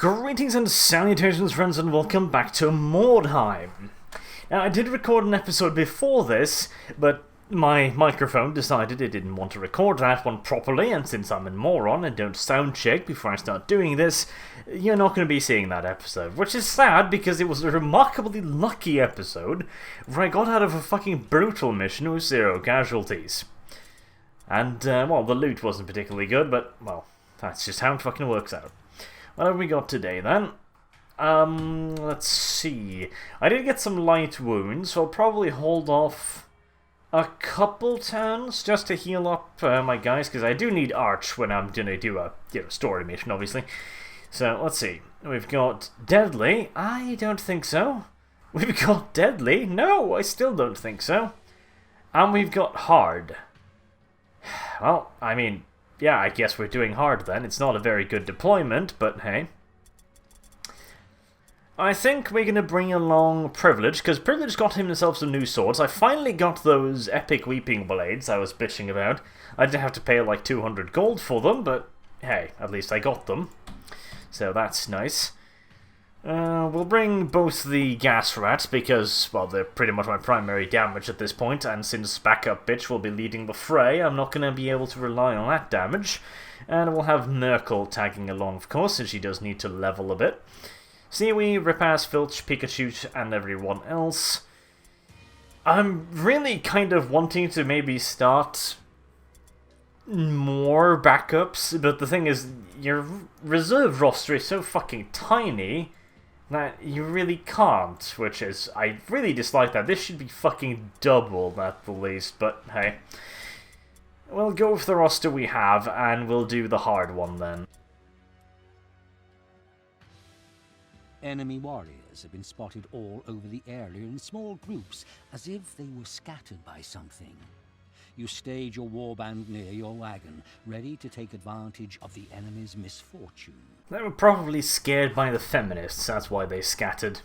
Greetings and salutations, friends, and welcome back to Mordheim. Now, I did record an episode before this, but my microphone decided it didn't want to record that one properly, and since I'm a moron and don't sound check before I start doing this, you're not going to be seeing that episode, which is sad because it was a remarkably lucky episode where I got out of a fucking brutal mission with 0 casualties. And, well, the loot wasn't particularly good, but, well, that's just how it fucking works out. What have we got today, then? Let's see. I did get some light wounds, so I'll probably hold off a couple turns just to heal up my guys, because I do need Arch when I'm going to do a story mission, obviously. So, let's see. We've got Deadly. I don't think so. We've got Deadly. No, I still don't think so. And we've got Hard. Well, I mean, yeah, I guess we're doing Hard then. It's not a very good deployment, but hey. I think we're going to bring along Privilege, because Privilege got himself some new swords. I finally got those epic weeping blades I was bitching about. I did have to pay like 200 gold for them, but hey, at least I got them. So that's nice. We'll bring both the gas rats because, well, they're pretty much my primary damage at this point, and since backup bitch will be leading the fray, I'm not going to be able to rely on that damage. And we'll have Merkel tagging along, of course, since she does need to level a bit. Seaweed, Ripass, Filch, Pikachu, and everyone else. I'm really kind of wanting to maybe start more backups, but the thing is, your reserve roster is so fucking tiny that you really can't, which is, I really dislike that. This should be fucking double at the least, but hey. We'll go with the roster we have, and we'll do the hard one then. Enemy warriors have been spotted all over the area in small groups, as if they were scattered by something. You stage your warband near your wagon, ready to take advantage of the enemy's misfortune. They were probably scared by the feminists, that's why they scattered.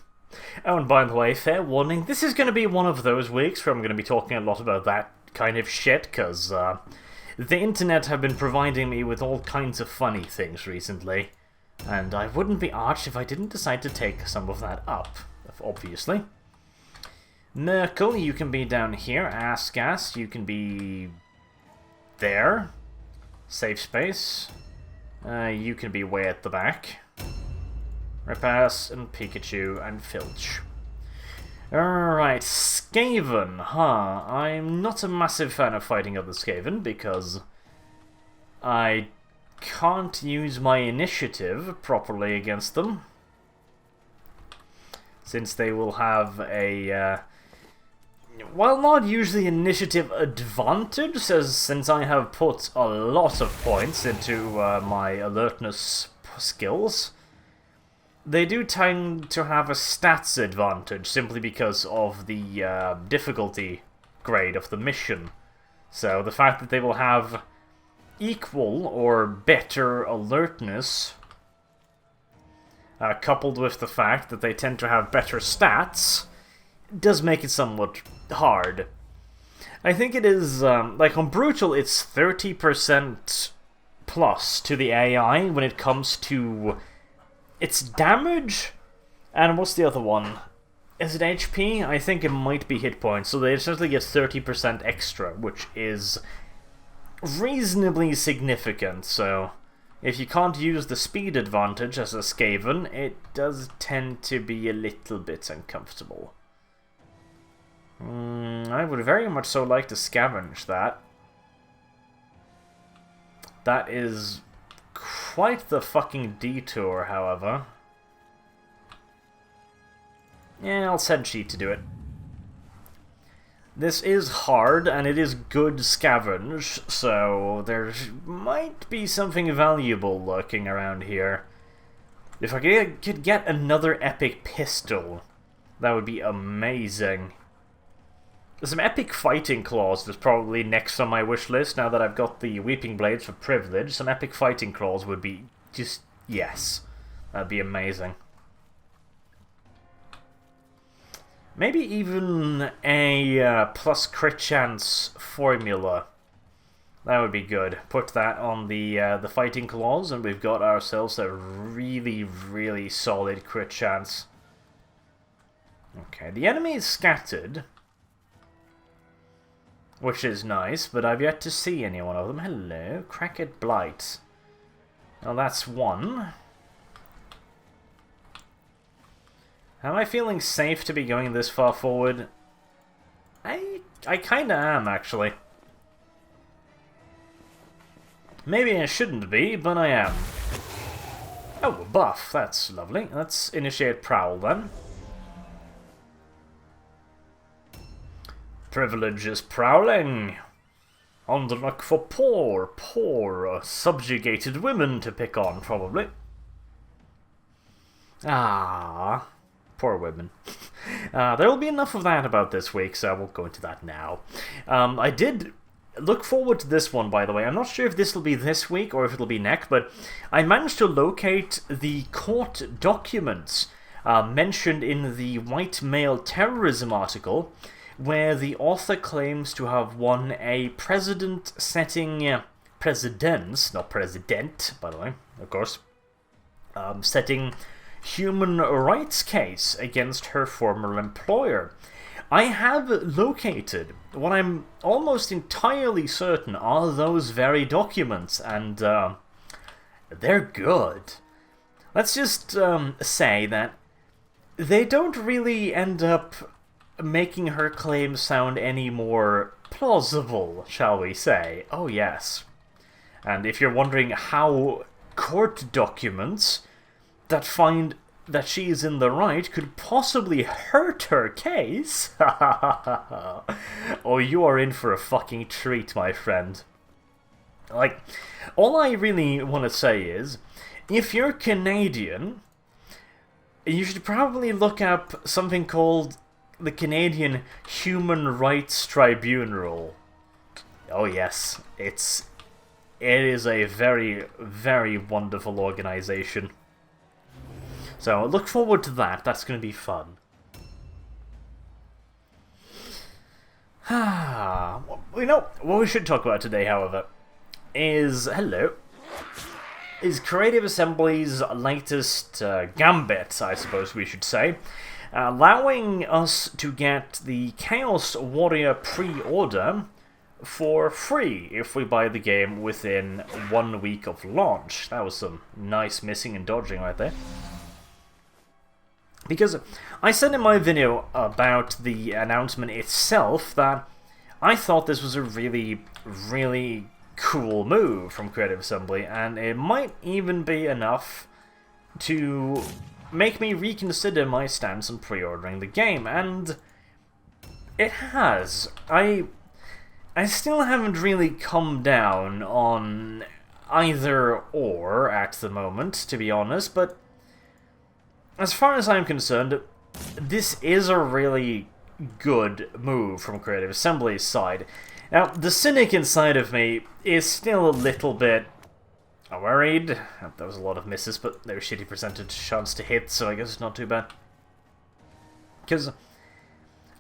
Oh, and by the way, fair warning, this is going to be one of those weeks where I'm going to be talking a lot about that kind of shit, because the internet have been providing me with all kinds of funny things recently. And I wouldn't be Arch if I didn't decide to take some of that up, obviously. Merkel, you can be down here. Assgas, you can be there. Safe space. You can be way at the back. Ripass and Pikachu and Filch. Alright, Skaven, huh? I'm not a massive fan of fighting other Skaven because I can't use my initiative properly against them, since they will have a well, not usually initiative advantage, since I have put a lot of points into my alertness skills. They do tend to have a stats advantage simply because of the difficulty grade of the mission. So the fact that they will have equal or better alertness, coupled with the fact that they tend to have better stats, does make it somewhat hard. I think it is, like on Brutal, it's 30% plus to the AI when it comes to its damage. And what's the other one? Is it HP? I think it might be hit points, so they essentially get 30% extra, which is reasonably significant, so if you can't use the speed advantage as a Skaven, it does tend to be a little bit uncomfortable. I would very much so like to scavenge that. That is quite the fucking detour, however. Yeah, I'll send Sheet to do it. This is hard, and it is good scavenge, so there might be something valuable lurking around here. If I could get another epic pistol, that would be amazing. Some epic fighting claws is probably next on my wish list, now that I've got the weeping blades for Privilege. Some epic fighting claws would be just, yes. That'd be amazing. Maybe even a plus crit chance formula That would be good. Put that on the fighting clause, and we've got ourselves a really, really solid crit chance. Okay, the enemy is scattered, which is nice, but I've yet to see any one of them. Hello, Cracked Blight. Well, that's one. Am I feeling safe to be going this far forward? I kinda am, actually. Maybe I shouldn't be, but I am. Oh, a buff. That's lovely. Let's initiate Prowl, then. Privilege is prowling. On the look for poor, subjugated women to pick on, probably. Ah, poor women. There will be enough of that about this week, so I won't go into that now. I did look forward to this one, by the way. I'm not sure if this will be this week or if it'll be next, but I managed to locate the court documents mentioned in the white male terrorism article, where the author claims to have won a precedence, not president, by the way, of course, setting human rights case against her former employer. I have located what I'm almost entirely certain are those very documents, and they're good. Let's just say that they don't really end up making her claim sound any more plausible, shall we say. Oh yes. And if you're wondering how court documents that find that she is in the right could possibly hurt her case, oh, you are in for a fucking treat, my friend. Like, all I really want to say is, if you're Canadian, you should probably look up something called the Canadian Human Rights Tribunal. Oh yes, it is a very, very wonderful organization. So look forward to that. That's going to be fun. You know, what we should talk about today, however, is Creative Assembly's latest gambit, I suppose we should say, allowing us to get the Chaos Warrior pre-order for free if we buy the game within 1 week of launch. That was some nice missing and dodging right there. Because I said in my video about the announcement itself that I thought this was a really, really cool move from Creative Assembly, and it might even be enough to make me reconsider my stance on pre-ordering the game, and it has. I still haven't really come down on either or at the moment, to be honest, but as far as I'm concerned, this is a really good move from Creative Assembly's side. Now, the cynic inside of me is still a little bit worried. That was a lot of misses, but they were shitty percentage chance to hit, so I guess it's not too bad. Because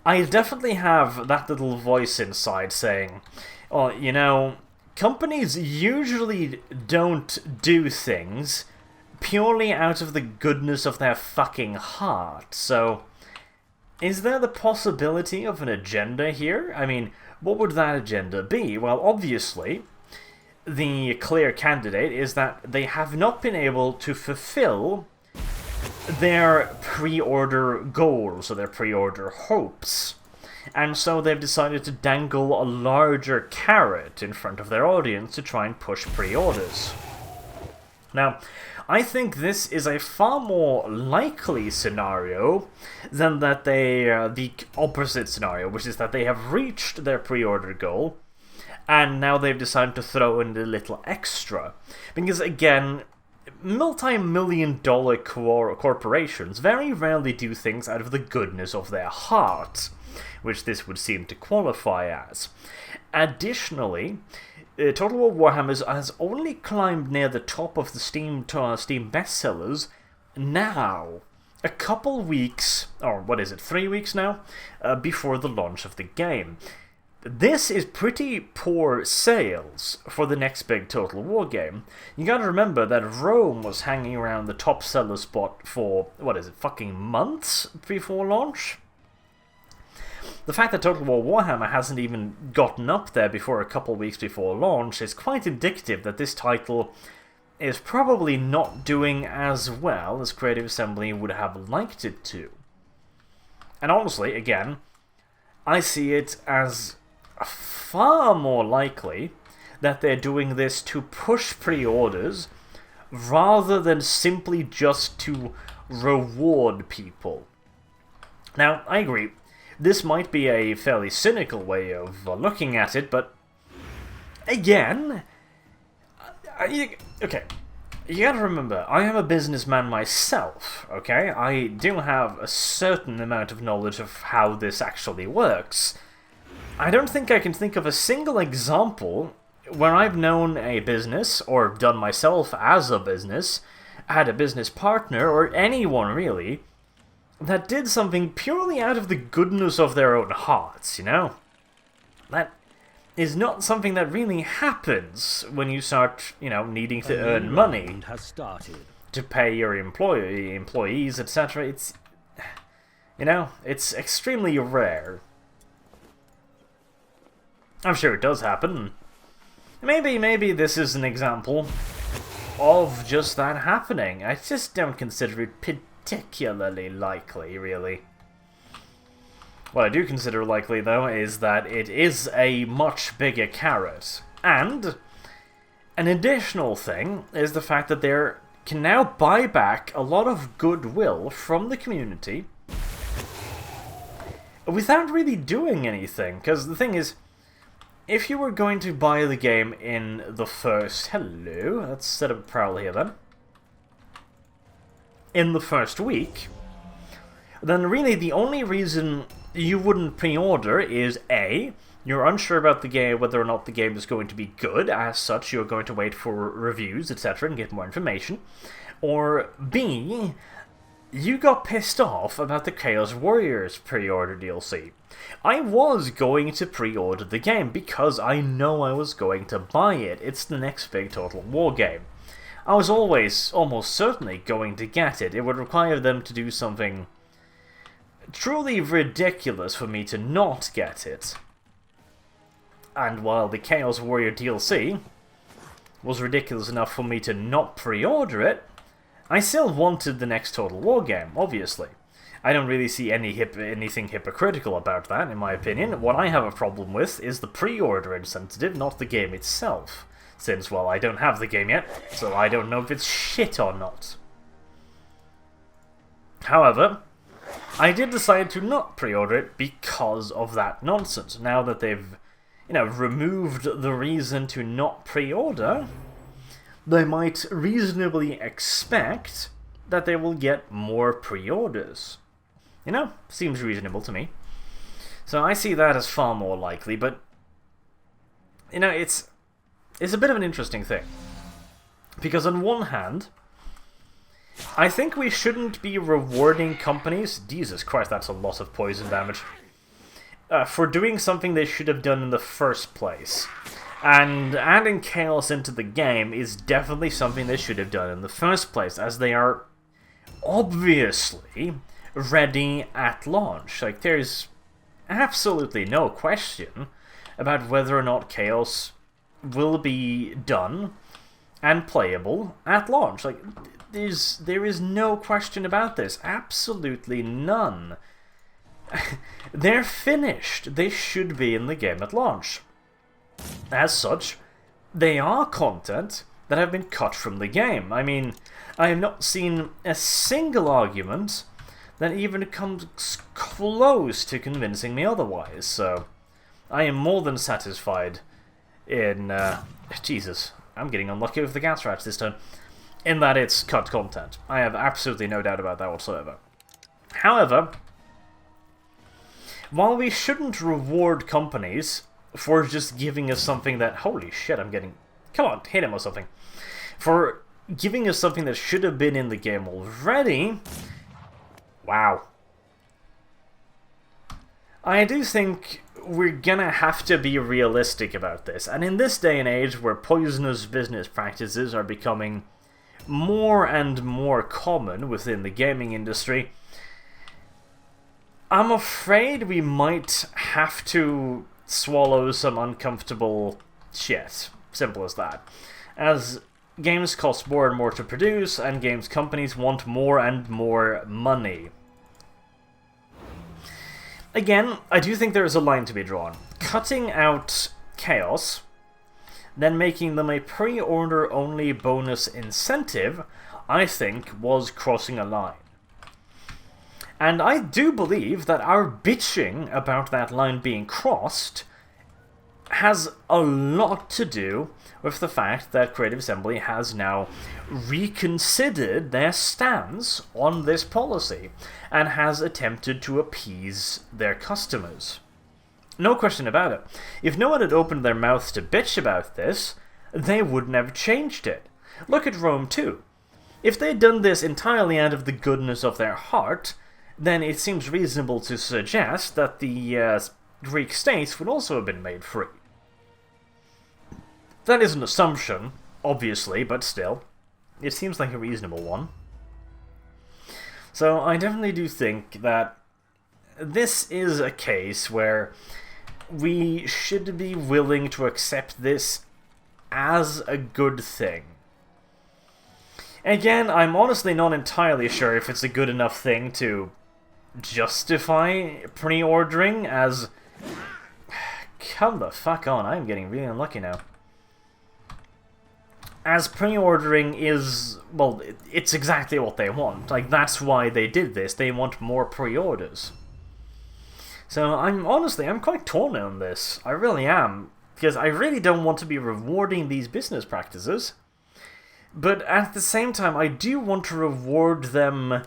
I definitely have that little voice inside saying, oh, you know, companies usually don't do things purely out of the goodness of their fucking heart, so is there the possibility of an agenda here? I mean, what would that agenda be? Well, obviously, the clear candidate is that they have not been able to fulfill their pre-order goals, or their pre-order hopes. And so they've decided to dangle a larger carrot in front of their audience to try and push pre-orders. Now, I think this is a far more likely scenario than that the opposite scenario, which is that they have reached their pre-order goal, and now they've decided to throw in a little extra. Because again, multi-million-dollar corporations very rarely do things out of the goodness of their heart, which this would seem to qualify as. Additionally, Total War Warhammer has only climbed near the top of the Steam bestsellers now, a couple weeks, or what is it, 3 weeks now, before the launch of the game. this is pretty poor sales for the next big Total War game. You gotta remember that Rome was hanging around the top seller spot for, what is it, fucking months before launch? The fact that Total War Warhammer hasn't even gotten up there before a couple weeks before launch is quite indicative that this title is probably not doing as well as Creative Assembly would have liked it to. And honestly, again, I see it as far more likely that they're doing this to push pre-orders rather than simply just to reward people. Now, I agree, this might be a fairly cynical way of looking at it, but again, okay, you gotta remember, I am a businessman myself, okay? I do have a certain amount of knowledge of how this actually works. I don't think I can think of a single example where I've known a business, or done myself as a business, had a business partner, or anyone really, that did something purely out of the goodness of their own hearts, you know? That is not something that really happens when you start, you know, needing to earn money to pay your employees, etc. It's, you know, it's extremely rare. I'm sure it does happen. Maybe this is an example of just that happening. I just don't consider it particularly likely, really. What I do consider likely, though, is that it is a much bigger carrot. And an additional thing is the fact that they can now buy back a lot of goodwill from the community without really doing anything. Because the thing is, if you were going to buy the game in the first... Hello, let's set up a prowl here then. In the first week, then really the only reason you wouldn't pre-order is A, you're unsure about the game, whether or not the game is going to be good, as such you're going to wait for reviews, etc. and get more information, or B, you got pissed off about the Chaos Warriors pre-order DLC. I was going to pre-order the game because I know I was going to buy it. It's the next big Total War game. I was always, almost certainly, going to get it. It would require them to do something truly ridiculous for me to not get it. And while the Chaos Warrior DLC was ridiculous enough for me to not pre-order it, I still wanted the next Total War game, obviously. I don't really see anything hypocritical about that, in my opinion. What I have a problem with is the pre-order incentive, not the game itself. Since, well, I don't have the game yet, so I don't know if it's shit or not. However, I did decide to not pre-order it because of that nonsense. Now that they've, you know, removed the reason to not pre-order, they might reasonably expect that they will get more pre-orders. You know, seems reasonable to me. So I see that as far more likely, but, you know, it's a bit of an interesting thing. Because on one hand, I think we shouldn't be rewarding companies, Jesus Christ, that's a lot of poison damage, for doing something they should have done in the first place. And adding chaos into the game is definitely something they should have done in the first place, as they are obviously ready at launch. Like, there's absolutely no question about whether or not chaos will be done and playable at launch. Like, there is no question about this. Absolutely none. They're finished. They should be in the game at launch. As such, they are content that have been cut from the game. I mean, I have not seen a single argument that even comes close to convincing me otherwise, so I am more than satisfied in, Jesus, I'm getting unlucky with the gas rats this turn, in that it's cut content. I have absolutely no doubt about that whatsoever. However, while we shouldn't reward companies for just giving us something that, holy shit, I'm getting, come on, hit him or something, for giving us something that should have been in the game already, wow. I do think we're gonna have to be realistic about this. And in this day and age where poisonous business practices are becoming more and more common within the gaming industry, I'm afraid we might have to swallow some uncomfortable shit. Simple as that. As games cost more and more to produce, and games companies want more and more money. Again, I do think there is a line to be drawn. Cutting out chaos, then making them a pre-order only bonus incentive, I think was crossing a line. And I do believe that our bitching about that line being crossed has a lot to do with the fact that Creative Assembly has now reconsidered their stance on this policy and has attempted to appease their customers. No question about it. If no one had opened their mouths to bitch about this, they wouldn't have changed it. Look at Rome 2. If they'd done this entirely out of the goodness of their heart, then it seems reasonable to suggest that the Greek states would also have been made free. That is an assumption, obviously, but still, it seems like a reasonable one. So I definitely do think that this is a case where we should be willing to accept this as a good thing. Again, I'm honestly not entirely sure if it's a good enough thing to justify pre-ordering as... Come the fuck on, I'm getting really unlucky now. As pre-ordering is, well, it's exactly what they want. Like, that's why they did this. They want more pre-orders. So I'm quite torn on this. I really am. Because I really don't want to be rewarding these business practices. But at the same time, I do want to reward them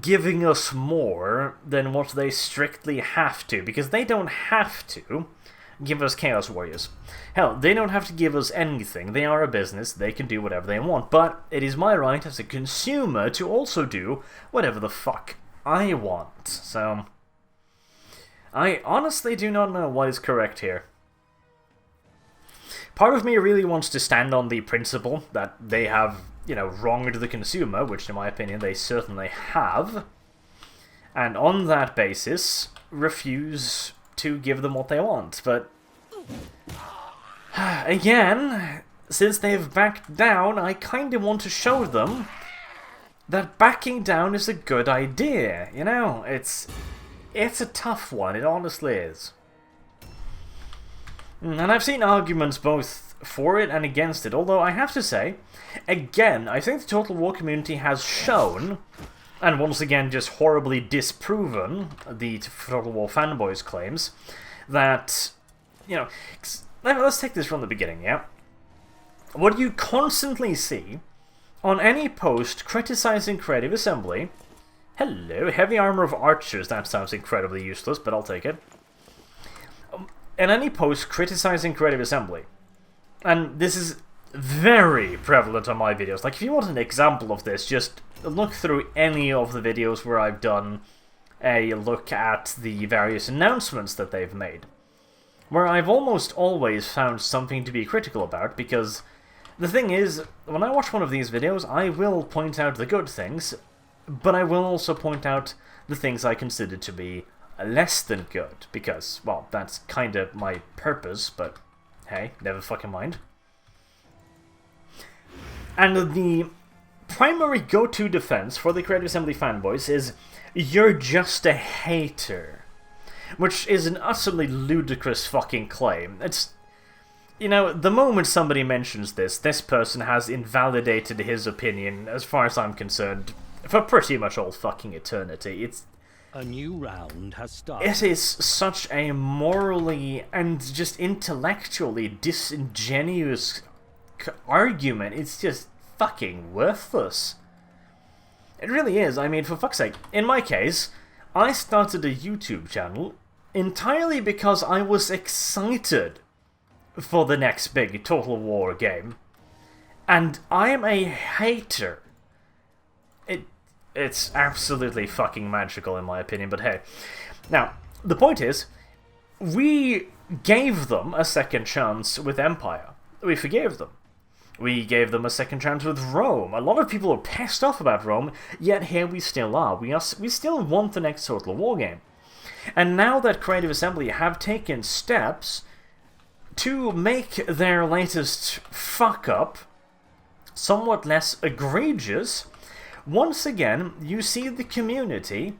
giving us more than what they strictly have to. Because they don't have to give us Chaos Warriors. Hell, they don't have to give us anything. They are a business. They can do whatever they want. But it is my right as a consumer to also do whatever the fuck I want. So I honestly do not know what is correct here. Part of me really wants to stand on the principle that they have, wronged the consumer, which in my opinion they certainly have, and on that basis refuse to give them what they want. But again, since they've backed down, I kind of want to show them that backing down is a good idea. It's a tough one, it honestly is. And I've seen arguments both for it and against it, although I have to say, again, I think the Total War community has shown, and once again just horribly disproven, the Total War fanboys' claims, that, let's take this from the beginning, yeah? What you constantly see on any post criticizing Creative Assembly... Hello, heavy armor of archers, that sounds incredibly useless, but I'll take it. In any post criticizing Creative Assembly, and this is very prevalent on my videos, like if you want an example of this, just look through any of the videos where I've done a look at the various announcements that they've made, where I've almost always found something to be critical about, because the thing is, when I watch one of these videos, I will point out the good things, but I will also point out the things I consider to be less than good, because, well, that's kind of my purpose, but hey, never fucking mind. And the primary go-to defense for the Creative Assembly fanboys is, you're just a hater. Which is an utterly ludicrous fucking claim. It's, the moment somebody mentions this person has invalidated his opinion, as far as I'm concerned, for pretty much all fucking eternity. A new round has started. It is such a morally and just intellectually disingenuous argument. It's just fucking worthless. It really is. I mean, for fuck's sake. In my case, I started a YouTube channel entirely because I was excited for the next big Total War game. And I am a hater. It's absolutely fucking magical in my opinion, but hey. Now, the point is, we gave them a second chance with Empire. We forgave them. We gave them a second chance with Rome. A lot of people are pissed off about Rome, yet here we still are. We still want the next Total War game. And now that Creative Assembly have taken steps to make their latest fuck-up somewhat less egregious, once again, you see the community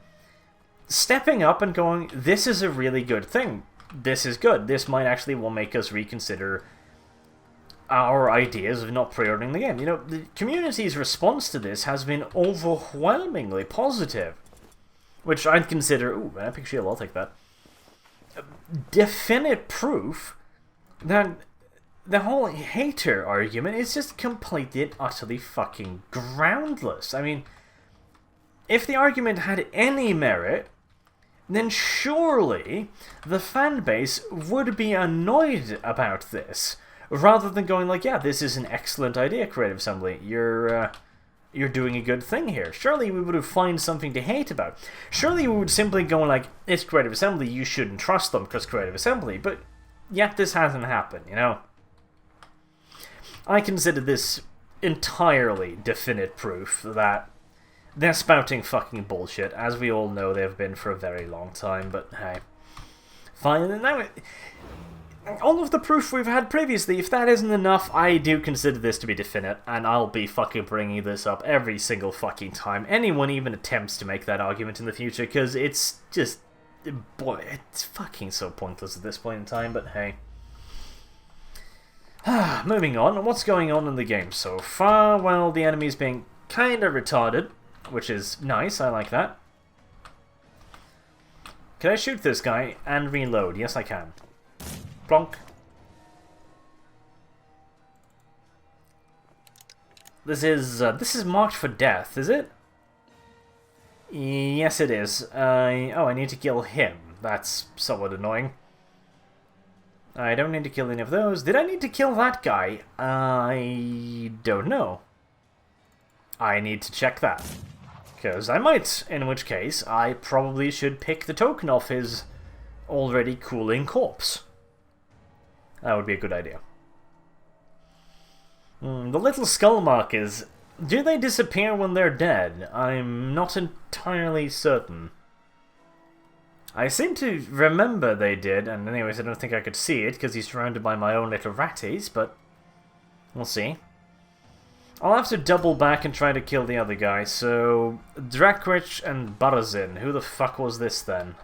stepping up and going, this is a really good thing. This is good. This might actually will make us reconsider our ideas of not pre-ordering the game. You know, the community's response to this has been overwhelmingly positive. Which I'd consider, ooh, an epic shield, I'll take that. Definite proof that the whole hater argument is just completely and utterly fucking groundless. I mean, if the argument had any merit, then surely the fan base would be annoyed about this, rather than going like, yeah, this is an excellent idea, Creative Assembly. You're doing a good thing here. Surely we would have found something to hate about. Surely we would simply go like, it's Creative Assembly, you shouldn't trust them because Creative Assembly. But yet this hasn't happened, you know? I consider this entirely definite proof that they're spouting fucking bullshit, as we all know they've been for a very long time, but hey. Fine, now all of the proof we've had previously, if that isn't enough, I do consider this to be definite, and I'll be fucking bringing this up every single fucking time anyone even attempts to make that argument in the future, because it's just, boy, it's fucking so pointless at this point in time, but hey. Moving on, what's going on in the game so far? Well, the enemy's being kind of retarded, which is nice, I like that. Can I shoot this guy and reload? Yes, I can. Plonk. This is marked for death, is it? Yes, it is. Oh, I need to kill him. That's somewhat annoying. I don't need to kill any of those. Did I need to kill that guy? I don't know. I need to check that. Because I might, in which case, I probably should pick the token off his already cooling corpse. That would be a good idea. The little skull markers, do they disappear when they're dead? I'm not entirely certain. I seem to remember they did, and anyways I don't think I could see it because he's surrounded by my own little ratties, but we'll see. I'll have to double back and try to kill the other guy, so Drakrich and Barazin, who the fuck was this then?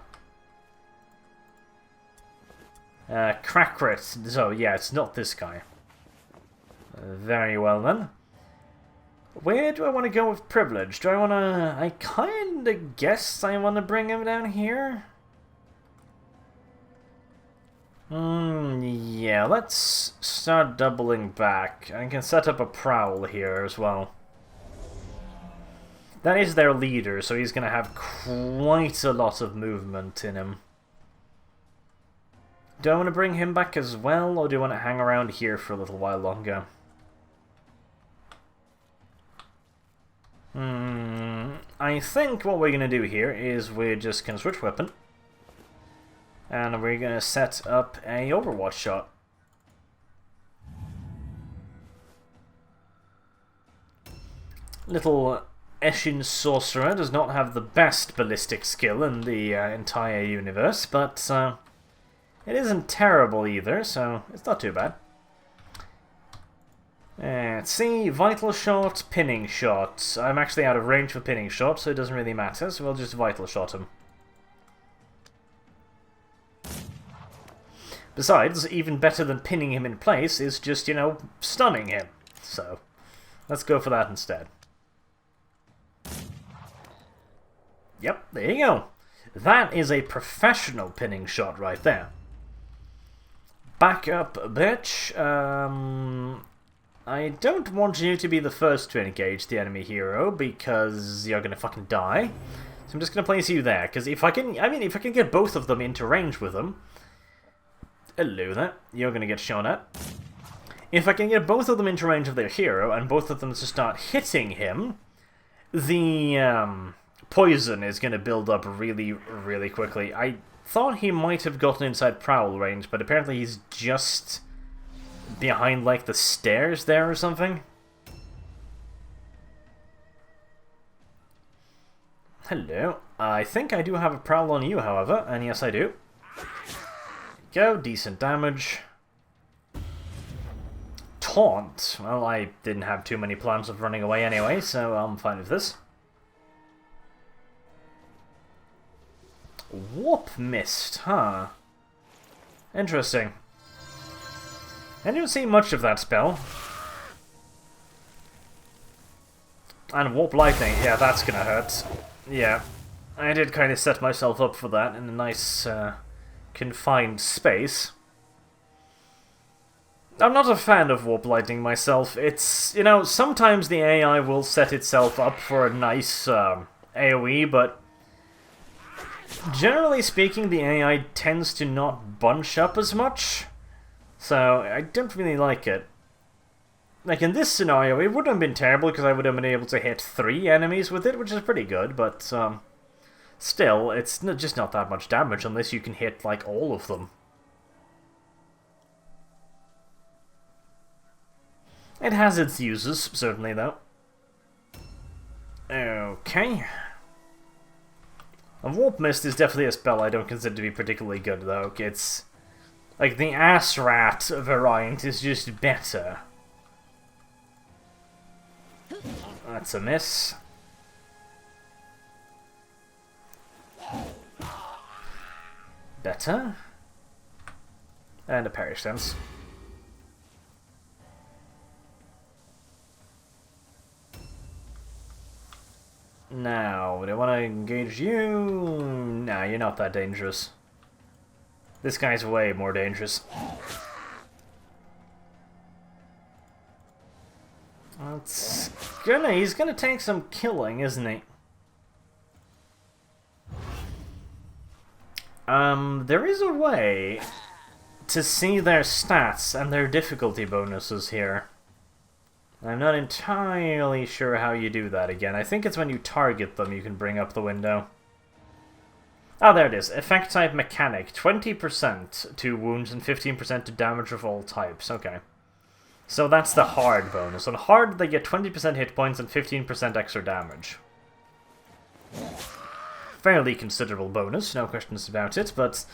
Krakrit, so yeah, it's not this guy. Very well then. Where do I want to go with privilege? Do I want to... I kinda guess I want to bring him down here? Yeah, let's start doubling back. I can set up a prowl here as well. That is their leader, so he's going to have quite a lot of movement in him. Do I want to bring him back as well, or do I want to hang around here for a little while longer? I think what we're going to do here is we're just going to switch weapon. And we're going to set up a Overwatch shot. Little Eshin Sorcerer does not have the best ballistic skill in the entire universe, but it isn't terrible either, so it's not too bad. Let's see, Vital Shot, Pinning Shot. I'm actually out of range for Pinning Shot, so it doesn't really matter, so we'll just Vital Shot him. Besides, even better than pinning him in place is just, you know, stunning him. So, let's go for that instead. Yep, there you go. That is a professional pinning shot right there. Back up, bitch. I don't want you to be the first to engage the enemy hero because you're gonna fucking die. So I'm just gonna place you there, because if I can get both of them into range with them. Hello there, you're gonna get shot at. If I can get both of them into range of their hero and both of them to start hitting him, the poison is gonna build up really, really quickly. I thought he might have gotten inside prowl range, but apparently he's just behind, like, the stairs there or something. Hello. I think I do have a prowl on you, however, and yes I do. Go, decent damage. Taunt. Well, I didn't have too many plans of running away anyway, so I'm fine with this. Warp Mist, huh? Interesting. I didn't see much of that spell. And Warp Lightning, yeah, that's gonna hurt. Yeah, I did kind of set myself up for that in a nice, confined space. I'm not a fan of Warp Lightning myself. It's, you know, sometimes the AI will set itself up for a nice, AoE, but generally speaking, the AI tends to not bunch up as much, so I don't really like it. Like, in this scenario, it wouldn't have been terrible because I would have been able to hit 3 enemies with it, which is pretty good, but, still, it's just not that much damage unless you can hit, like, all of them. It has its uses, certainly, though. Okay. A Warp Mist is definitely a spell I don't consider to be particularly good, though. It's like, the Ass Rat variant is just better. That's a miss. Better. And a parry stance. Now, do I want to engage you? Nah, you're not that dangerous. This guy's way more dangerous. He's gonna take some killing, isn't he? There is a way to see their stats and their difficulty bonuses here. I'm not entirely sure how you do that again. I think it's when you target them you can bring up the window. Oh, there it is. Effect type mechanic. 20% to wounds and 15% to damage of all types. Okay. So that's the hard bonus. On hard, they get 20% hit points and 15% extra damage. Fairly considerable bonus, no questions about it, but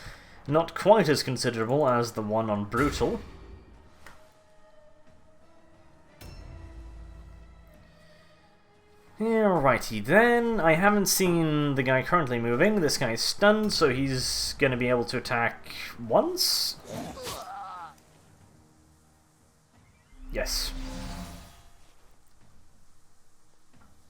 not quite as considerable as the one on brutal. Alrighty then, I haven't seen the guy currently moving. This guy's stunned, so he's gonna be able to attack once? Yes.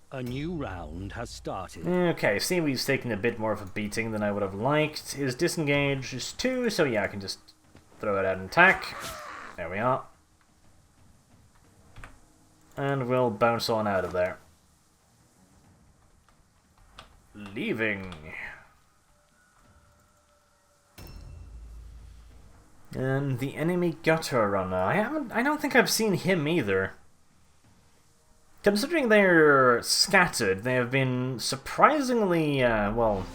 A new round has started. Okay, Seaweed's taking a bit more of a beating than I would have liked. His disengage is 2, so yeah, I can just throw it out and attack. There we are. And we'll bounce on out of there. Leaving. And the enemy gutter runner. I don't think I've seen him either. Considering they're scattered, they have been surprisingly, well,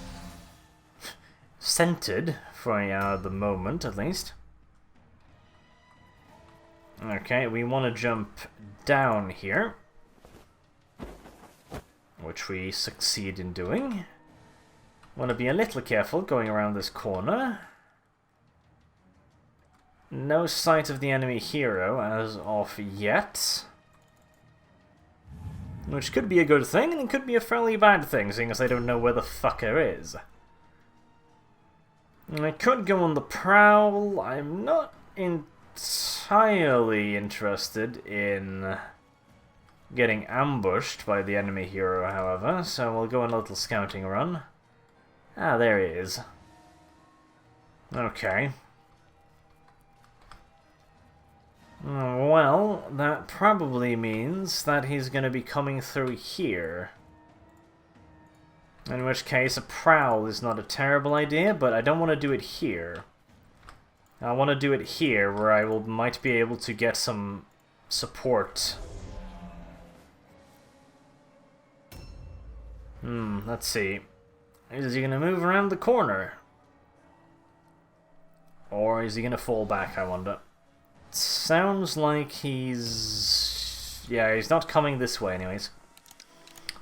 scented for the moment, at least. Okay, we want to jump down here, which we succeed in doing. Want to be a little careful going around this corner. No sight of the enemy hero as of yet. Which could be a good thing, and it could be a fairly bad thing, seeing as I don't know where the fucker is. And I could go on the prowl. I'm not entirely interested in getting ambushed by the enemy hero, however, so we'll go on a little scouting run. Ah, there he is. Okay. Well, that probably means that he's going to be coming through here. In which case, a prowl is not a terrible idea, but I don't want to do it here. I want to do it here, where I might be able to get some support. Let's see. Is he going to move around the corner? Or is he going to fall back, I wonder? Sounds like he's... yeah, he's not coming this way anyways.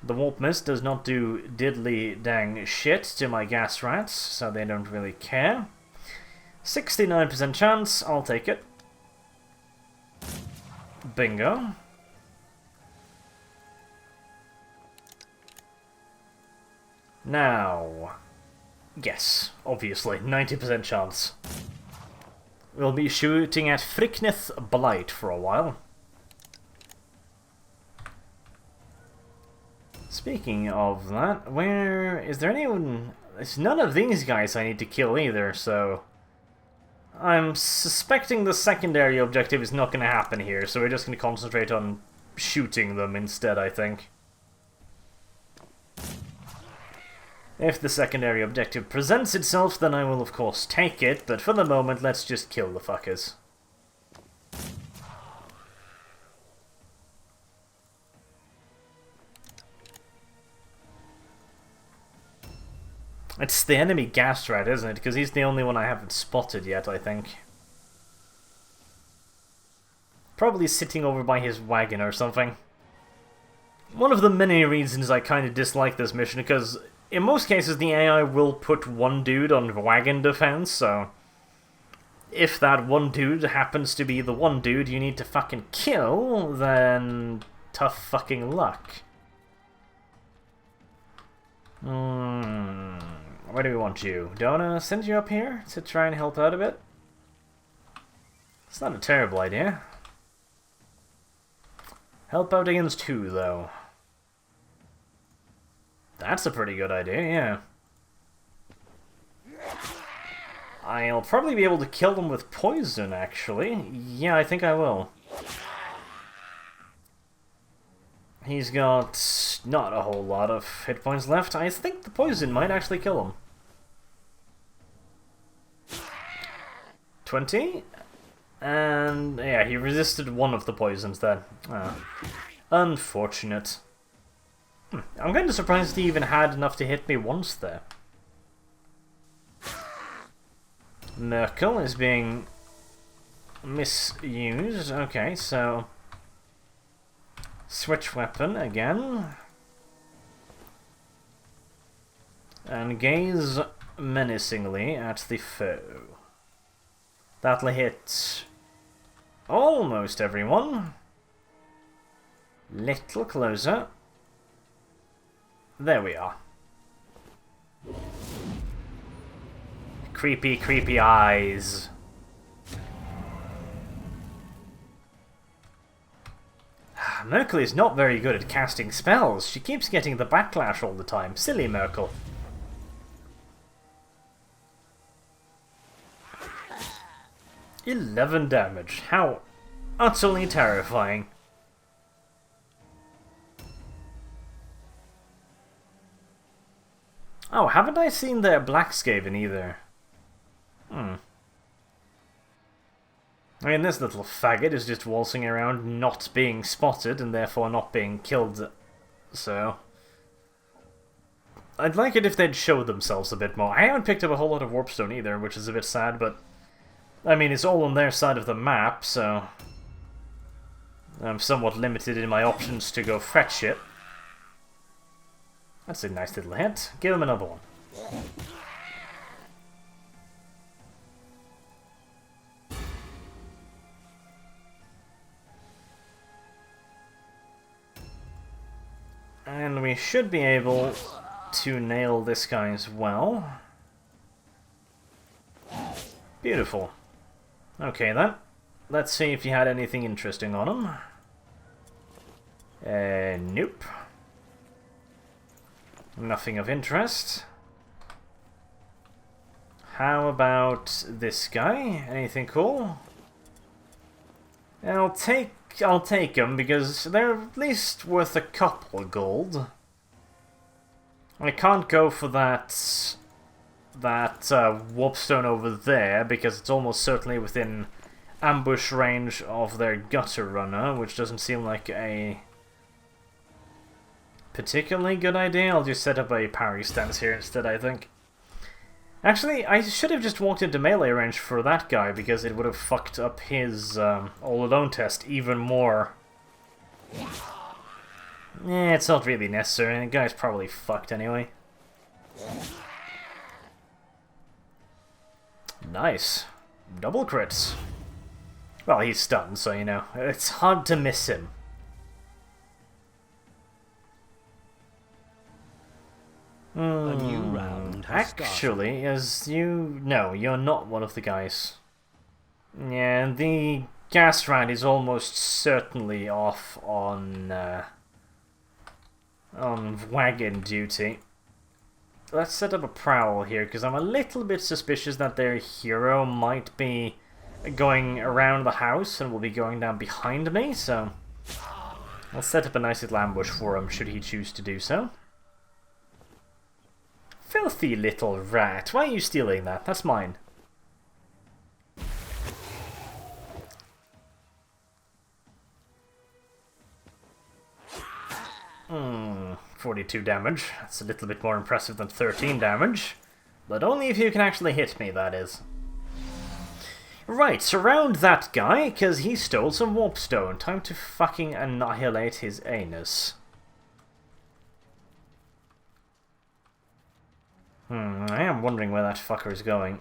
The warp mist does not do diddly dang shit to my gas rats, so they don't really care. 69% chance, I'll take it. Bingo. Now... yes, obviously, 90% chance. We'll be shooting at Fryknith Blight for a while. Speaking of that, where... is there anyone... it's none of these guys I need to kill either, so... I'm suspecting the secondary objective is not going to happen here, so we're just going to concentrate on shooting them instead, I think. If the secondary objective presents itself, then I will of course take it, but for the moment, let's just kill the fuckers. It's the enemy gas rat, isn't it? Because he's the only one I haven't spotted yet, I think. Probably sitting over by his wagon or something. One of the many reasons I kind of dislike this mission, because in most cases the AI will put one dude on wagon defense, so... if that one dude happens to be the one dude you need to fucking kill, then... tough fucking luck. Where do we want you? Do I want to send you up here to try and help out a bit? It's not a terrible idea. Help out against who, though? That's a pretty good idea, yeah. I'll probably be able to kill them with poison, actually. Yeah, I think I will. He's got not a whole lot of hit points left. I think the poison might actually kill him. 20? And yeah, he resisted one of the poisons then. Unfortunate. I'm kind of surprised he even had enough to hit me once there. Merkel is being misused. Okay, so... switch weapon again. And gaze menacingly at the foe. That'll hit almost everyone. Little closer. There we are. Creepy, creepy eyes. Merkel is not very good at casting spells. She keeps getting the backlash all the time. Silly Merkel. $11 damage. How utterly terrifying. Oh, haven't I seen their Blackskaven either? I mean, this little faggot is just waltzing around not being spotted and therefore not being killed, so... I'd like it if they'd show themselves a bit more. I haven't picked up a whole lot of Warpstone either, which is a bit sad, but... I mean, it's all on their side of the map, so... I'm somewhat limited in my options to go fetch it. That's a nice little hit. Give him another one. And we should be able to nail this guy as well. Beautiful. Okay then. Let's see if you had anything interesting on him. Nope. Nothing of interest. How about this guy? Anything cool? I'll take them because they're at least worth a couple of gold. I can't go for that warpstone over there because it's almost certainly within ambush range of their gutter runner, which doesn't seem like a particularly good idea. I'll just set up a parry stance here instead, I think. Actually, I should have just walked into melee range for that guy, because it would have fucked up his all-alone test even more. It's not really necessary. The guy's probably fucked anyway. Nice. Double crits. Well, he's stunned, so, you know, it's hard to miss him. A new round has Actually, as you know, you're not one of the guys. Yeah, the gas rat is almost certainly off on wagon duty. Let's set up a prowl here, because I'm a little bit suspicious that their hero might be going around the house and will be going down behind me, so I'll set up a nice little ambush for him, should he choose to do so. Filthy little rat, why are you stealing that? That's mine. 42 damage. That's a little bit more impressive than 13 damage. But only if you can actually hit me, that is. Right, surround that guy, because he stole some warpstone. Time to fucking annihilate his anus. I am wondering where that fucker is going.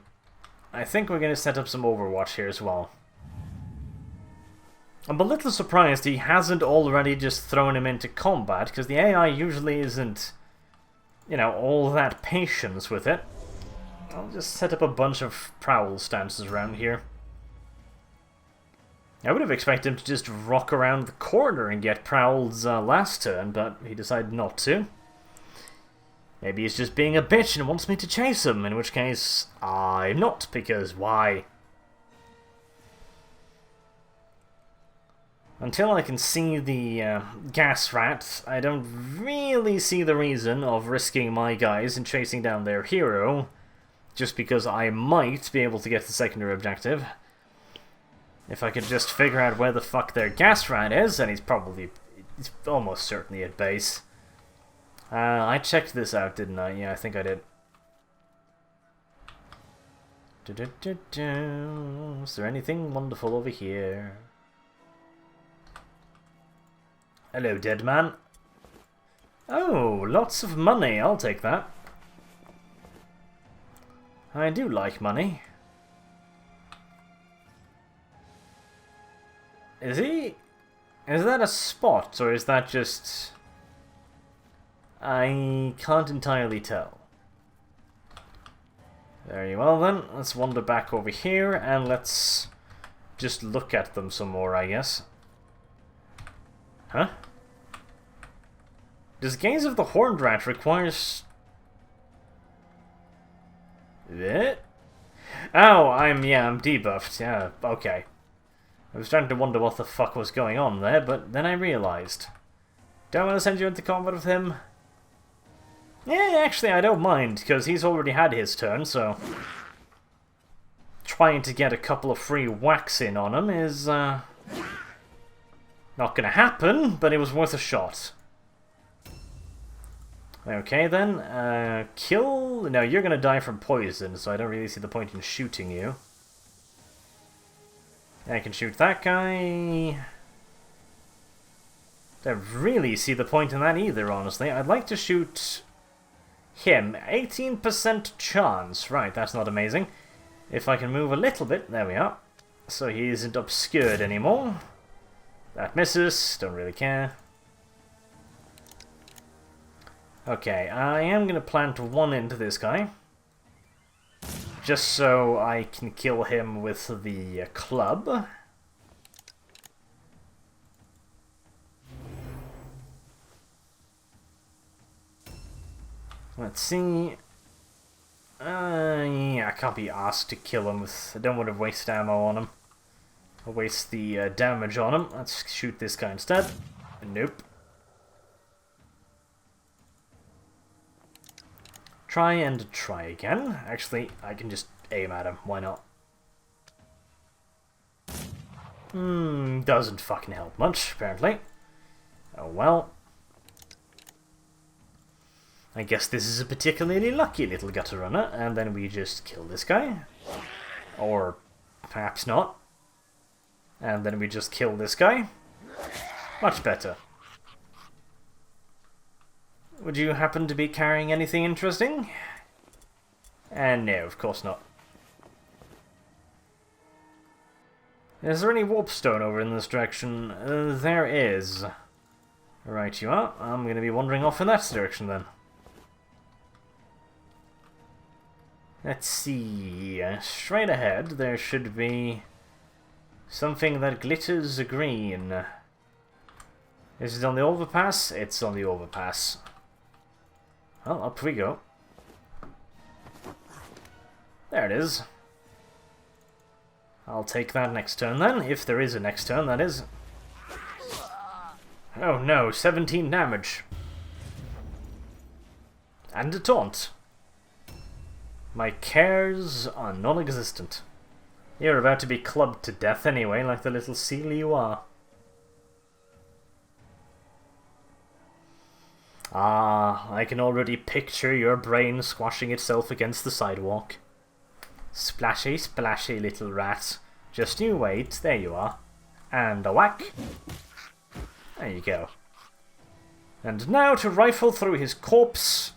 I think we're going to set up some Overwatch here as well. I'm a little surprised he hasn't already just thrown him into combat, because the AI usually isn't, you know, all that patience with it. I'll just set up a bunch of prowl stances around here. I would have expected him to just rock around the corner and get Prowl's last turn, but he decided not to. Maybe he's just being a bitch and wants me to chase him, in which case I'm not, because why? Until I can see the gas rat, I don't really see the reason of risking my guys and chasing down their hero, just because I might be able to get the secondary objective. If I could just figure out where the fuck their gas rat is, and he's almost certainly at base. I checked this out, didn't I? Yeah, I think I did. Is there anything wonderful over here? Hello, dead man. Oh, lots of money. I'll take that. I do like money. Is that a spot, or is that just... I can't entirely tell. Very well then, let's wander back over here, and let's just look at them some more, I guess. Huh? Does Gaze of the Horned Rat requires... Oh, I'm debuffed. Yeah, okay. I was starting to wonder what the fuck was going on there, but then I realized. Do I want to send you into combat with him? Yeah, actually I don't mind, because he's already had his turn, so... Trying to get a couple of free whacks in on him is, not gonna happen, but it was worth a shot. Okay then, kill... No, you're gonna die from poison, so I don't really see the point in shooting you. I can shoot that guy. Don't really see the point in that either, honestly. I'd like to shoot him. 18% chance. Right, that's not amazing. If I can move a little bit, there we are. So he isn't obscured anymore. That misses, don't really care. Okay, I am going to plant one into this guy. Just so I can kill him with the club. Let's see. Yeah, I can't be asked to kill him with... I don't want to waste ammo on him. I'll waste the damage on him. Let's shoot this guy instead. Nope. Try and try again. Actually, I can just aim at him. Why not? Doesn't fucking help much, apparently. Oh well. I guess this is a particularly lucky little gutter runner, and then we just kill this guy. Or perhaps not. And then we just kill this guy. Much better. Would you happen to be carrying anything interesting? And no, of course not. Is there any warpstone over in this direction? There is. Right you are. I'm going to be wandering off in that direction then. Let's see. Straight ahead there should be something that glitters green. Is it on the overpass? It's on the overpass. Well, up we go. There it is. I'll take that next turn then, if there is a next turn, that is. Oh no, 17 damage. And a taunt. My cares are non-existent. You're about to be clubbed to death anyway, like the little seal you are. Ah, I can already picture your brain squashing itself against the sidewalk. Splashy, splashy little rat. Just you wait, there you are. And a whack. There you go. And now to rifle through his corpse.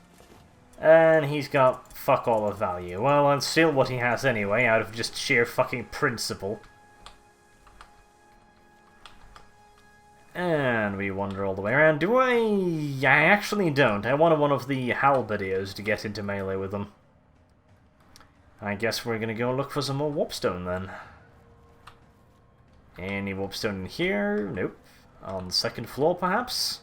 And he's got fuck all of value. Well, and steal what he has anyway, out of just sheer fucking principle. And we wander all the way around. Do I? I actually don't. I wanted one of the halberdiers to get into melee with them. I guess we're gonna go look for some more warpstone then. Any warpstone in here? Nope. On the second floor, perhaps?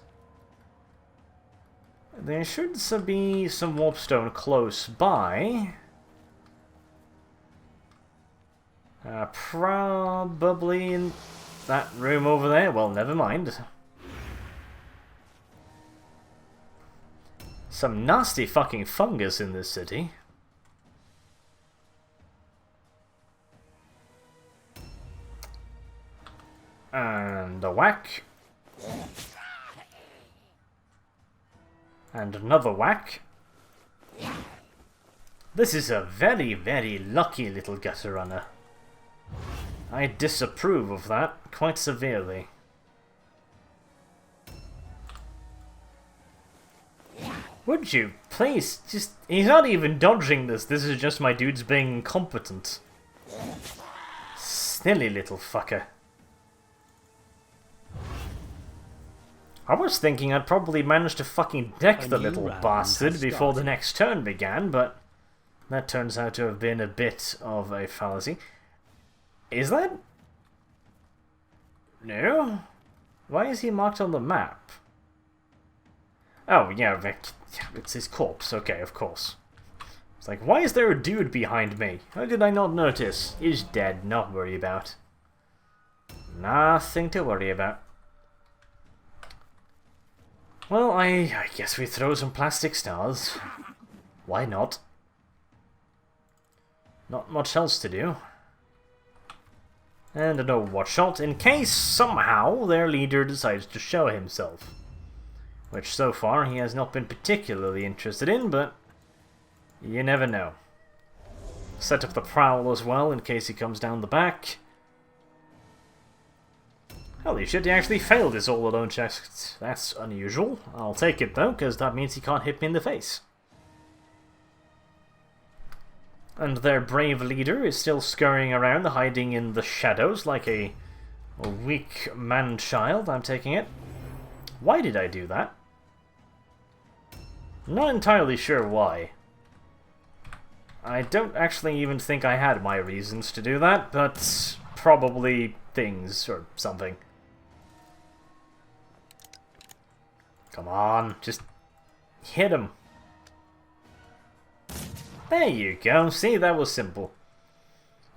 There should be some warpstone close by. Probably in that room over there. Well, never mind. Some nasty fucking fungus in this city. And a whack. And another whack. This is a very, very lucky little gutter runner. I disapprove of that quite severely. Would you please just... He's not even dodging this. This is just my dudes being incompetent. Silly little fucker. I was thinking I'd probably manage to fucking deck the little bastard before the next turn began, but that turns out to have been a bit of a fallacy. Is that? No? Why is he marked on the map? Oh, yeah, it's his corpse. Okay, of course. It's like, why is there a dude behind me? How did I not notice? He's dead, not worry about. Nothing to worry about. Well, I guess we throw some plastic stars. Why not? Not much else to do. And an Overwatch shot in case somehow their leader decides to show himself. Which so far he has not been particularly interested in, but you never know. Set up the prowl as well in case he comes down the back. Holy shit, he actually failed his all-alone check. That's unusual. I'll take it though, because that means he can't hit me in the face. And their brave leader is still scurrying around, hiding in the shadows like a weak man-child, I'm taking it. Why did I do that? I'm not entirely sure why. I don't actually even think I had my reasons to do that, but probably things or something. Come on, just hit him. There you go, see, that was simple.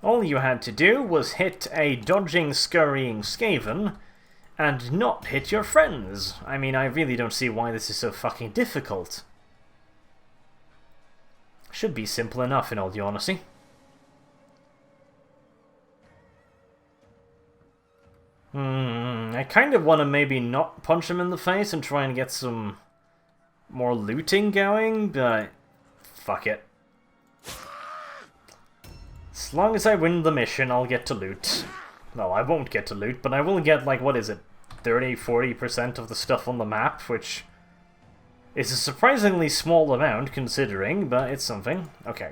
All you had to do was hit a dodging, scurrying Skaven, and not hit your friends. I mean, I really don't see why this is so fucking difficult. Should be simple enough, in all the honesty. I kind of want to maybe not punch him in the face and try and get some more looting going, but fuck it. As long as I win the mission, I'll get to loot. Well, I won't get to loot, but I will get, like, what is it? 30-40% of the stuff on the map, which is a surprisingly small amount, considering, but it's something. Okay.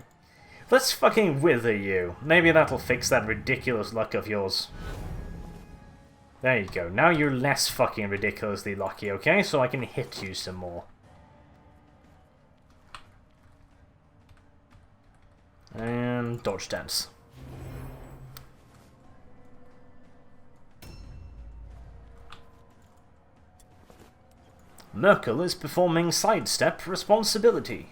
Let's fucking wither you. Maybe that'll fix that ridiculous luck of yours. There you go. Now you're less fucking ridiculously lucky, okay? So I can hit you some more. And dodge dance. Merkel is performing sidestep responsibility.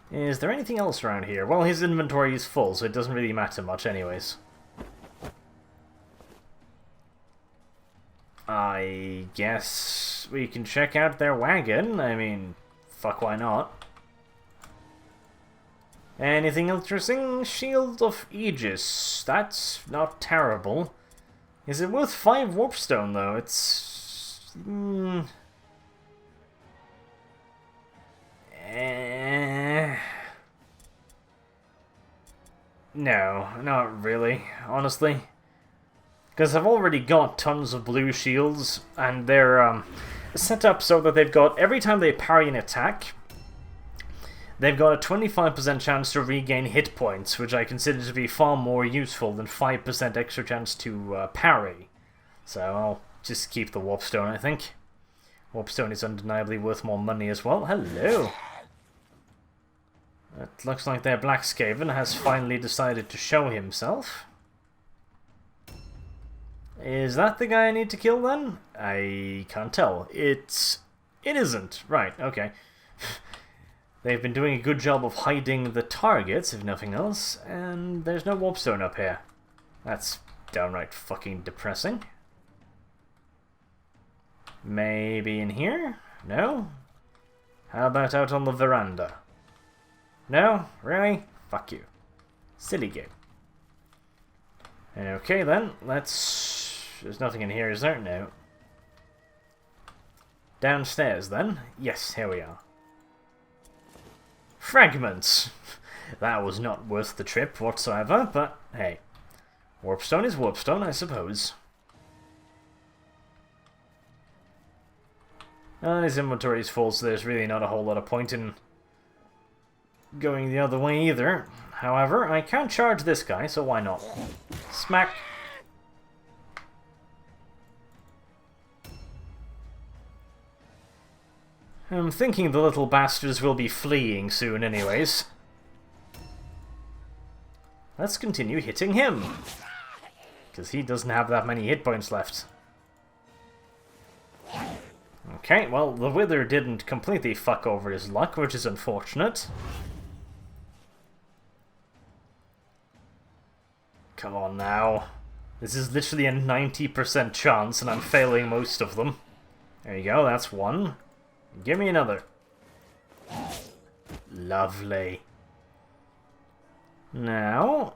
Is there anything else around here? Well, his inventory is full, so it doesn't really matter much anyways. I guess we can check out their wagon. I mean, fuck, why not? Anything interesting? Shield of Aegis. That's not terrible. Is it worth 5 warpstone, though? It's... No, not really, honestly. Because I've already got tons of blue shields, and they're set up so that they've got, every time they parry an attack, they've got a 25% chance to regain hit points, which I consider to be far more useful than 5% extra chance to parry. So I'll just keep the warpstone, I think. Warpstone is undeniably worth more money as well. Hello! It looks like their Black Skaven has finally decided to show himself. Is that the guy I need to kill then? I can't tell. It isn't. Right, okay. They've been doing a good job of hiding the targets, if nothing else, and there's no warpstone up here. That's downright fucking depressing. Maybe in here? No? How about out on the veranda? No? Really? Fuck you. Silly game. Okay then, let's... There's nothing in here, is there? No. Downstairs then? Yes, here we are. Fragments! That was not worth the trip whatsoever, but hey. Warpstone is warpstone, I suppose. His inventory is full, so there's really not a whole lot of point in going the other way either. However, I can't charge this guy, so why not? Smack! I'm thinking the little bastards will be fleeing soon anyways. Let's continue hitting him. Because he doesn't have that many hit points left. Okay, well, the Wither didn't completely fuck over his luck, which is unfortunate. Come on now. This is literally a 90% chance, and I'm failing most of them. There you go, that's one. Give me another. Lovely. Now,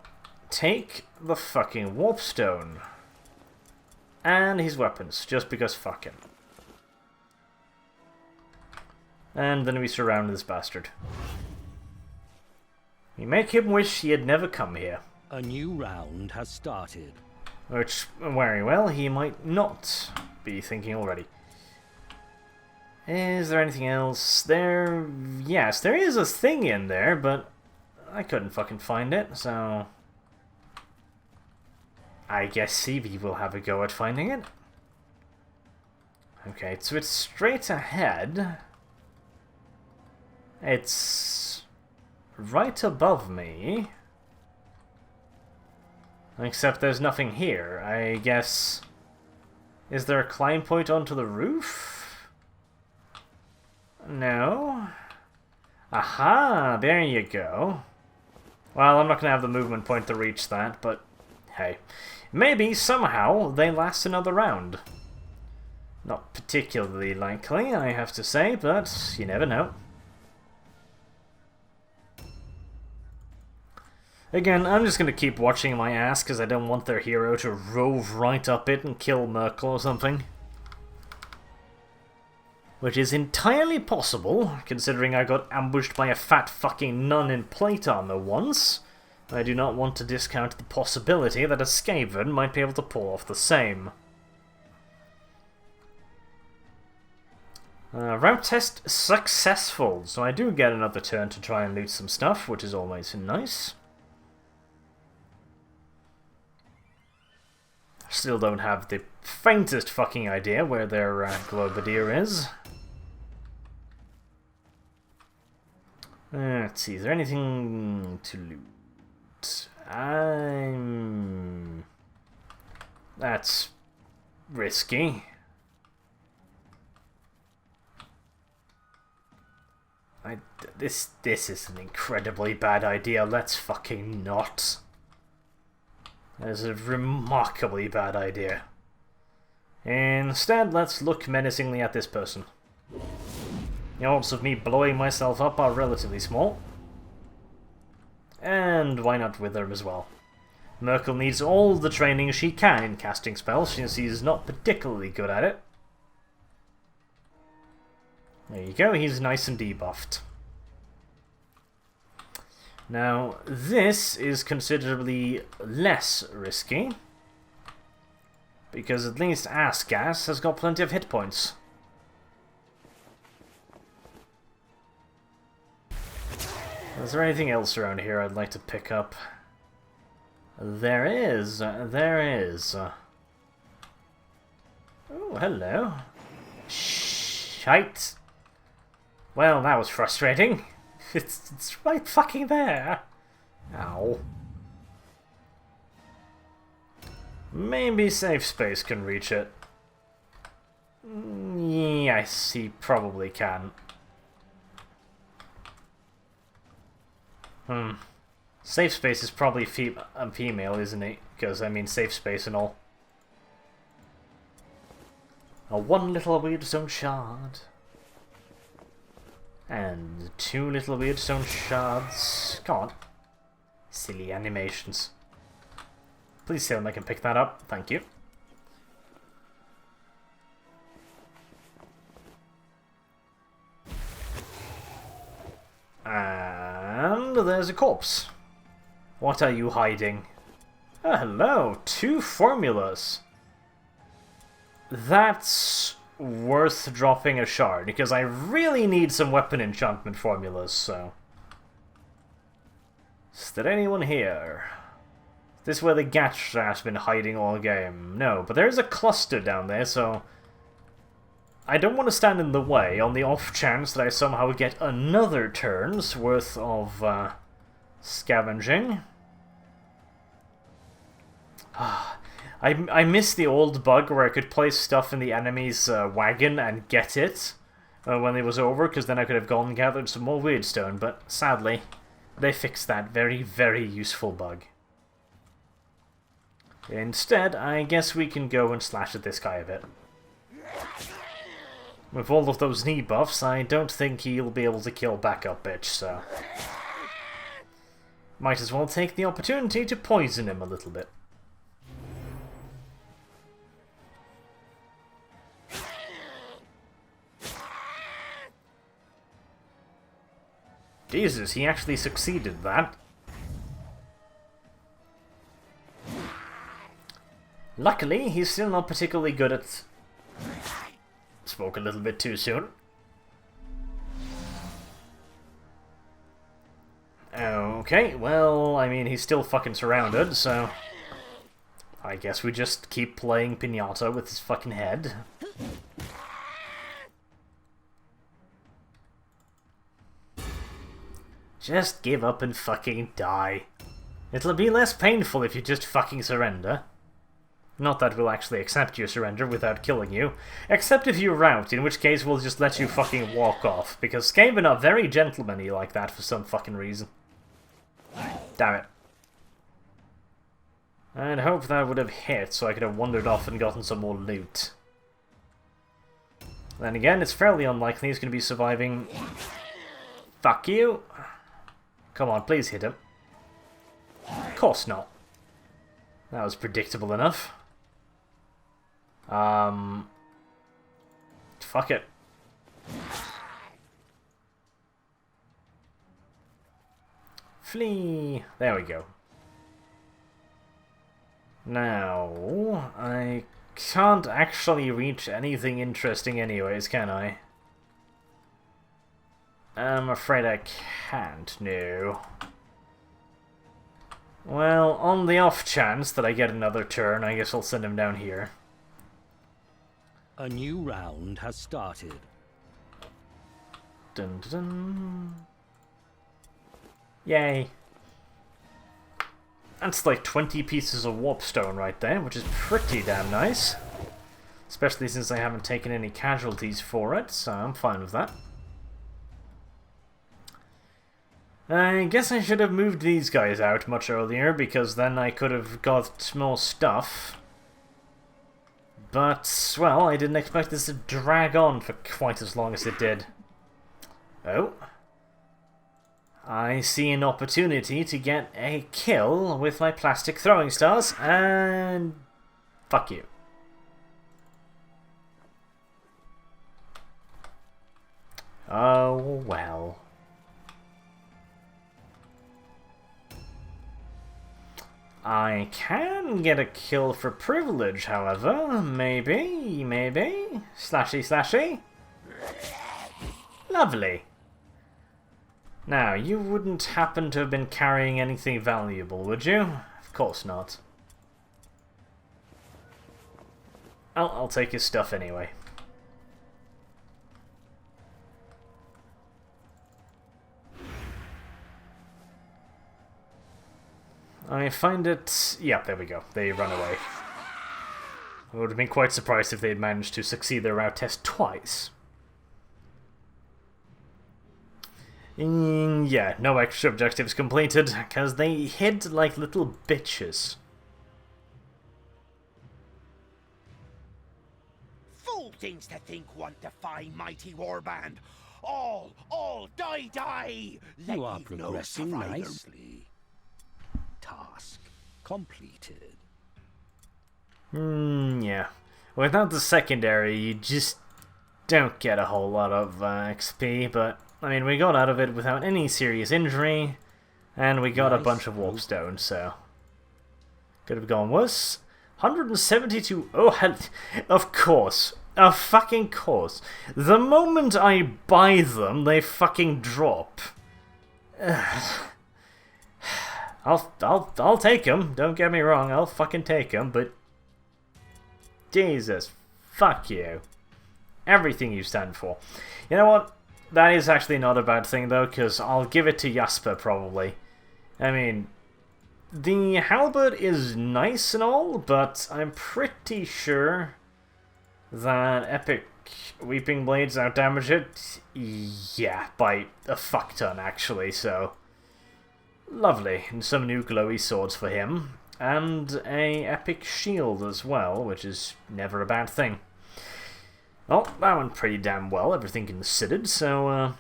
take the fucking warpstone. And his weapons, just because fuck him. And then we surround this bastard. We make him wish he had never come here. A new round has started. Which, very well, he might not be thinking already. Is there anything else there? Yes, there is a thing in there, but I couldn't fucking find it, so... I guess CB will have a go at finding it. Okay, so it's straight ahead. It's right above me. Except there's nothing here. I guess... Is there a climb point onto the roof? No. Aha! There you go. Well, I'm not going to have the movement point to reach that, but hey. Maybe, somehow, they last another round. Not particularly likely, I have to say, but you never know. Again, I'm just going to keep watching my ass because I don't want their hero to rove right up it and kill Merkel or something. Which is entirely possible, considering I got ambushed by a fat fucking nun in plate armor once. I do not want to discount the possibility that a Sigeman might be able to pull off the same. Route test successful, so I do get another turn to try and loot some stuff, which is always nice. Still don't have the faintest fucking idea where their Globadier is. Let's see, is there anything to loot? That's risky. This is an incredibly bad idea. Let's fucking not. That is a remarkably bad idea. Instead, let's look menacingly at this person. The odds of me blowing myself up are relatively small. And why not Wither as well? Merkel needs all the training she can in casting spells, since he's not particularly good at it. There you go, he's nice and debuffed. Now, this is considerably less risky, because at least Ass-Gas has got plenty of hit points. Is there anything else around here I'd like to pick up? There is. There is. Oh, hello. Shite. Well, that was frustrating. It's right fucking there. Ow. Maybe safe space can reach it. Yes, he probably can. Safe space is probably female, isn't it? Because, I mean, safe space and all. One little weirdstone shard. And 2 little weirdstone shards. Come on. Silly animations. Please tell me I can pick that up. Thank you. And there's a corpse. What are you hiding? Oh, hello. 2 formulas. That's worth dropping a shard, because I really need some weapon enchantment formulas, so... Is there anyone here? Is this where the Gatstrat's been hiding all game? No, but there is a cluster down there, so... I don't want to stand in the way on the off chance that I somehow get another turn's worth of scavenging. I miss the old bug where I could place stuff in the enemy's wagon and get it when it was over, because then I could have gone and gathered some more weirdstone, but sadly, they fixed that very, very useful bug. Instead, I guess we can go and slash at this guy a bit. With all of those knee buffs, I don't think he'll be able to kill backup bitch, so... Might as well take the opportunity to poison him a little bit. Jesus, he actually succeeded that. Luckily, he's still not particularly good at... Spoke a little bit too soon. Okay, well, I mean, he's still fucking surrounded, so... I guess we just keep playing Pinata with his fucking head. Just give up and fucking die. It'll be less painful if you just fucking surrender. Not that we'll actually accept your surrender without killing you. Except if you rout, in which case we'll just let you fucking walk off. Because Sigeman are very gentlemanly like that for some fucking reason. Damn it. I'd hope that would have hit so I could have wandered off and gotten some more loot. Then again, it's fairly unlikely he's going to be surviving. Fuck you. Come on, please hit him. Of course not. That was predictable enough. Fuck it. Flee! There we go. Now, I can't actually reach anything interesting anyways, can I? I'm afraid I can't, no. Well, on the off chance that I get another turn, I guess I'll send him down here. A new round has started. Dun dun dun. Yay. That's like 20 pieces of warpstone right there, which is pretty damn nice. Especially since I haven't taken any casualties for it, so I'm fine with that. I guess I should have moved these guys out much earlier, because then I could have got more stuff. But, well, I didn't expect this to drag on for quite as long as it did. Oh. I see an opportunity to get a kill with my plastic throwing stars, and fuck you. Oh, well. I can get a kill for privilege, however. Maybe, maybe. Slashy, slashy. Lovely. Now, you wouldn't happen to have been carrying anything valuable, would you? Of course not. Oh, I'll take his stuff anyway. I find it... yeah, there we go. They run away. I would have been quite surprised if they had managed to succeed their route test twice. Yeah, no extra objectives completed, because they hid like little bitches. Fool things to think one defy mighty warband. All, die, die! You are progressing nicely. Task completed. Yeah. Without the secondary, you just don't get a whole lot of XP, but, I mean, we got out of it without any serious injury, and we got a bunch of warpstone, so... could have gone worse. 172... oh, hell, of course. Of fucking course. The moment I buy them, they fucking drop. I'll take them, don't get me wrong, I'll fucking take them, but... Jesus, fuck you. Everything you stand for. You know what? That is actually not a bad thing, though, because I'll give it to Jasper, probably. I mean, the halberd is nice and all, but I'm pretty sure that Epic Weeping Blades outdamage it. Yeah, by a fuck ton, actually, so... lovely. And some new glowy swords for him. And a epic shield as well, which is never a bad thing. Well, that went pretty damn well, everything considered, so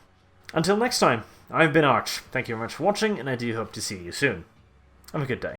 until next time, I've been Arch. Thank you very much for watching, and I do hope to see you soon. Have a good day.